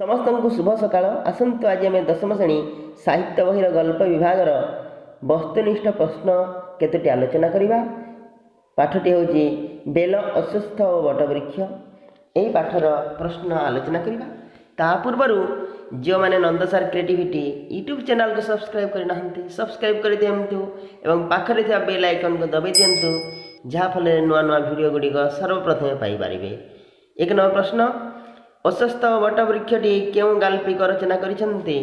समस्त को शुभ सकाळ आसतु आज आम दशम श्रेणी साहित्य बहिर गल्प विभागर वस्तुनिष्ठ प्रश्न केतोटी आलोचना करवा। पाठटी हूँ बेल अस्वस्थ और वटवृक्ष। यही पाठर प्रश्न आलोचना करवा। ता पूर्व जो मैंने नंदसार क्रिएटिविटी यूट्यूब चैनल को सब्सक्राइब करना सब्सक्राइब कर दिंतु एवं पाखरे था बेल आइकन को दबाई दिंतु जहाँफल नुआ नुआ वीडियो गुड़िक सर्वप्रथमे पाइपारे। एक नंबर प्रश्न अस्वस्थ वटवृक्षटी क्यों गाल्पिक रचना करिसेंती?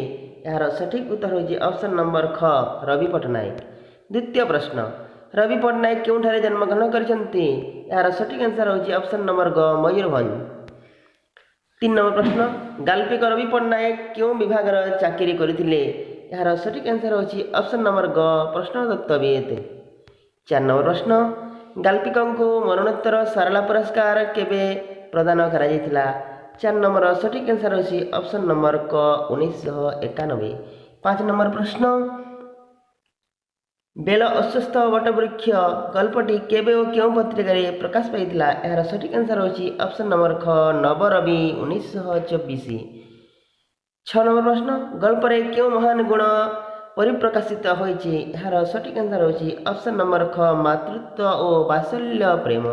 यार सठिक उत्तर होची ऑप्शन नंबर ख रवि पट्टनायक। द्वितीय प्रश्न रवि पट्टनायक क्योंठारे जन्मग्रहण करिसेंती? यार सठिक आंसर होची ऑप्शन नंबर ग मयूरभंज। 3 नंबर प्रश्न गाल्पिक रवि पट्टनायक क्यों विभागर चाकरी करथिले? यार सठिक आंसर होची ऑप्शन नंबर ग प्रश्नतत्त्वविद। 4 नंबर प्रश्न गाल्पिकंकु मरणोत्तर सारला पुरस्कार केबे प्रदान करा जायतिला? 4 नंबर सठिक आंसर होची ऑप्शन नंबर क 1991। 5 नंबर प्रश्न बेल अस्वस्थ वटवृक्ष गल्पटी केबे और क्यों पत्रिका प्रकाश पाइथिला? यार सठिक आंसर होची ऑप्शन नंबर ख नवरवि 1924। 6 नंबर प्रश्न गल्परे क्यों महान गुण परिप्रकाशित होइछि? यार सठिक आंसर होची ऑप्शन नंबर ख मातृत्व और वात्सल्य प्रेम।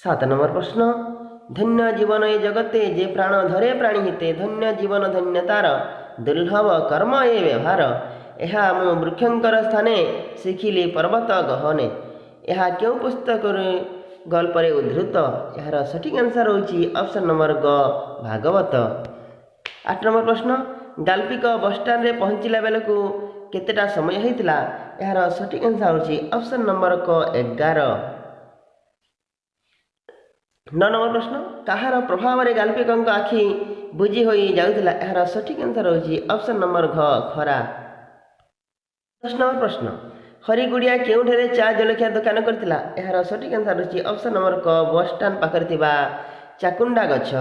7 नंबर प्रश्न धन्य जीवन ए जगते जे प्राण धरे प्राणी हिते धन्य जीवन धन्यतार दुर्लभ कर्म ए व्यवहार यह मु वृक्षंकर स्थाने शिखिली पर्वत गहने यह क्यों पुस्तक गल्परे उद्धृत? यार सठिक आंसर होची ऑप्शन नंबर ग भागवत। 8 नंबर प्रश्न गाल्पिक बसस्टाण्ड रे पहुँचला बेलू केतेटा समय होइतिला? यार सठिक आंसर होची ऑप्शन नंबर क 11। 9 नंबर प्रश्न कहार प्रभाव में गाल्पिकंक आखि बुझी हो जाउतिला? यार सठिक आंसर होची ऑप्शन नंबर घ खरा। 10 नंबर प्रश्न हरिगुड़िया केउठे चा जलखिया दुकान करथिला? यार सठिक आंसर होची ऑप्शन नंबर क बस स्टैंड पाखरे थिबा चाकुंडा गछ।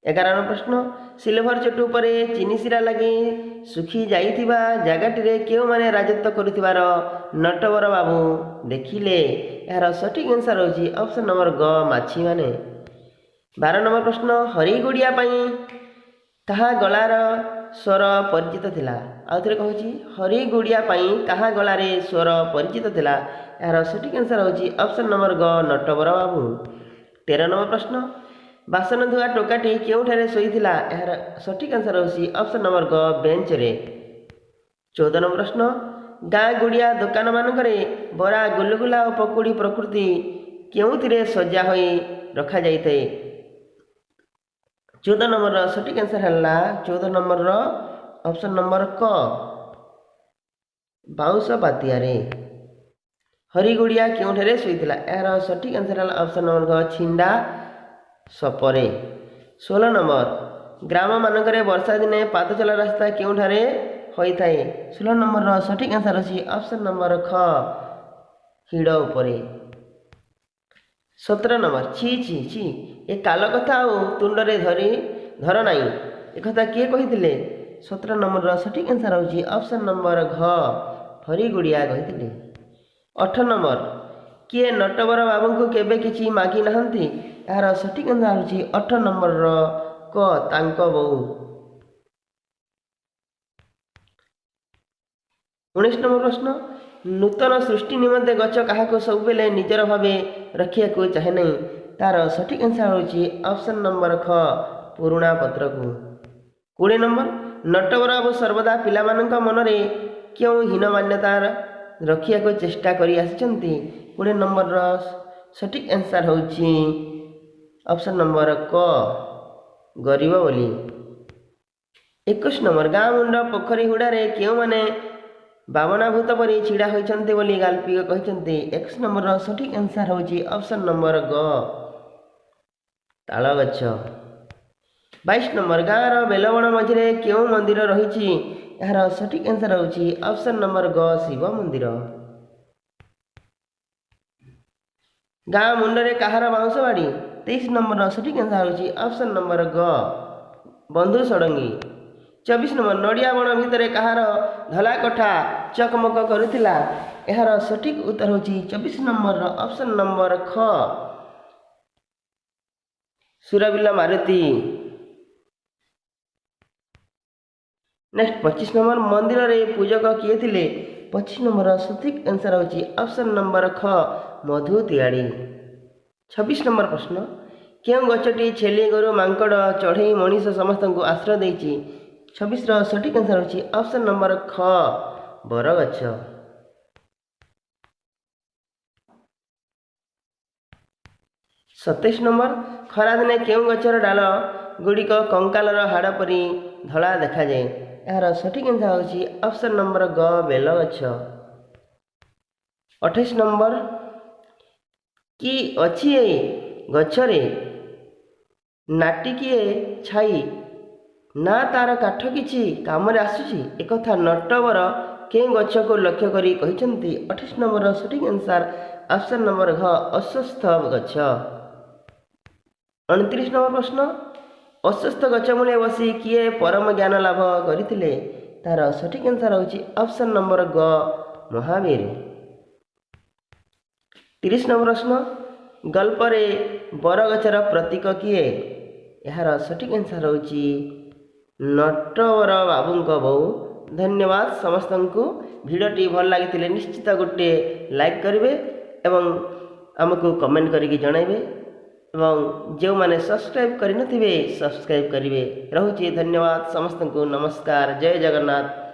11 नंबर प्रश्न सिल्भर चटू पर चीनी सिरा लगी सुखी जाइथिबा जगह क्यों माने राजत्व करुथिबार नटवर बाबू देखिले? यार सठिक आंसर होची ऑप्शन नंबर ग माछी माने। 12 नंबर प्रश्न हरिगुड़िया पई कहा गलार स्वर परिचित थिला? आउथरे कहूची हरिगुड़िया पई कहा गलारे स्वर परिचित थिला? यार सठिक आंसर होची ऑप्शन नंबर ग नटवर बाबू। 13 नंबर प्रश्न बासन धुआ टोकाटी केउठारे सोईथिला? यार सठिक आंसर होची ऑप्शन नंबर ग बेंच रे। 14 नंबर प्रश्न गाँ गुड़िया दुकान मानकरे बरा गुलगुला और पकुड़ी प्रकृति केउथिरे सजा होई रखा जाइथे? 14 नंबर सठिक आंसर हल्ला 14 नंबर ऑप्शन नंबर क बाउंस पातिया रे। हरिगुड़िया केउठारे सोईथिला? यार सठिक आंसर हल्ला ऑप्शन नंबर ग छिंडा सपरे। 16 नंबर ग्राम मानकरे वर्षा दिने पाद चला रास्ता केउठारे होइथाए? 16 नंबर सठिक आंसर अछि ऑप्शन नंबर ख हिड़ उपरे। 17 नंबर छी छी छी ए काल कथा आ तुंडरे धर नाई ए कथा किए कहिथिले? 17 नंबर सठिक आंसर होची ऑप्शन नंबर घ हरिगुड़िया कहिथिले। 18 नंबर किए नटवर बाबू को केबे किछि मागी नाहंती? यार सठिक आंसर होची 18 नंबर क तांको बहू। 19 नंबर प्रश्न नूतन सृष्टि निमंते गच क्या सब बेले निजर भाव रखा चाहे नहीं? तार सठिक आंसर होची ऑप्शन नंबर ख पुराणा पत्र को। 20 नंबर नटवर बाबू सर्वदा पिला मनरे क्यों हीन मान्यता रखा चेष्टा करी आसिचंती? 20 नंबर सठिक आंसर होची ऑप्शन नंबर क गरीब बोली। 21 नंबर गाँ मुंड पोखरी हुड़ारे क्यों माने बावनाभूत परी छिड़ा होइचंते बोली गाल्पिक कहिचंते? 21 नंबर सठिक आंसर होची ऑप्शन नंबर ग ताल गछ। 22 नंबर गाँर बेलबण मझिरे क्यों मंदिर रही? यार सठिक आंसर होची ऑप्शन नंबर ग शिव मंदिर। गाँ मुंडरे कहार बाउंस बाड़ी? 23 नंबर सठिक आंसर होची ऑप्शन नंबर ग बंधु षडंगी। 24 नंबर नड़िया बण भितर कहार धला कठा चकमक करुथिला? यार सठिक उत्तर होची 24 नंबर ऑप्शन नंबर ख सुरबिला मारुति। नेक्स्ट 25 नंबर मंदिर रे पूजक किए थे 25 नंबर सठिक आंसर होची ऑप्शन नंबर ख मधु तिवाड़ी। 26 नंबर प्रश्न क्यों गछटी छेली गोरु मांकड़ चढ़ई मनीष समस्त को आश्रय देती 26 सठिक आंसर होची ऑप्शन नंबर ख बरगछ। 27 नंबर खरादिने केउं गछर डाल गुड़िक कंकालर हाड़ परी धला देखा जाए यार सठिक आंसर होची ऑप्शन नंबर ग बेल गछ। 28 नंबर कि अछि ए गछरे नाटिकिए छाई ना तार काठ किछि कामरे आसुछि एकथा नटवर केउं गछ को लक्ष्य करी कहिसंती 28 नंबर सठिक आंसर ऑप्शन नंबर घ अश्वत्थ गछ। 29 नंबर प्रश्न अश्वत्थ गछ मूले बसी किए परम ज्ञान लाभ करथिले तार सठिक आंसर होची ऑप्शन नंबर ग महावीर। 30 नंबर प्रश्न गल्प रे बरगछर प्रतीक किए यार सठिक आंसर होची नटवर बाबूंक बो। धन्यवाद समस्त को भिडियोटी भल लगी निश्चित गोटे लाइक करेंगे एवं आमको कमेंट करके जनइबे एवं जो माने सब्सक्राइब करि नथिबे सब्सक्राइब करेंगे। रहुछि धन्यवाद समस्त को नमस्कार जय जगन्नाथ।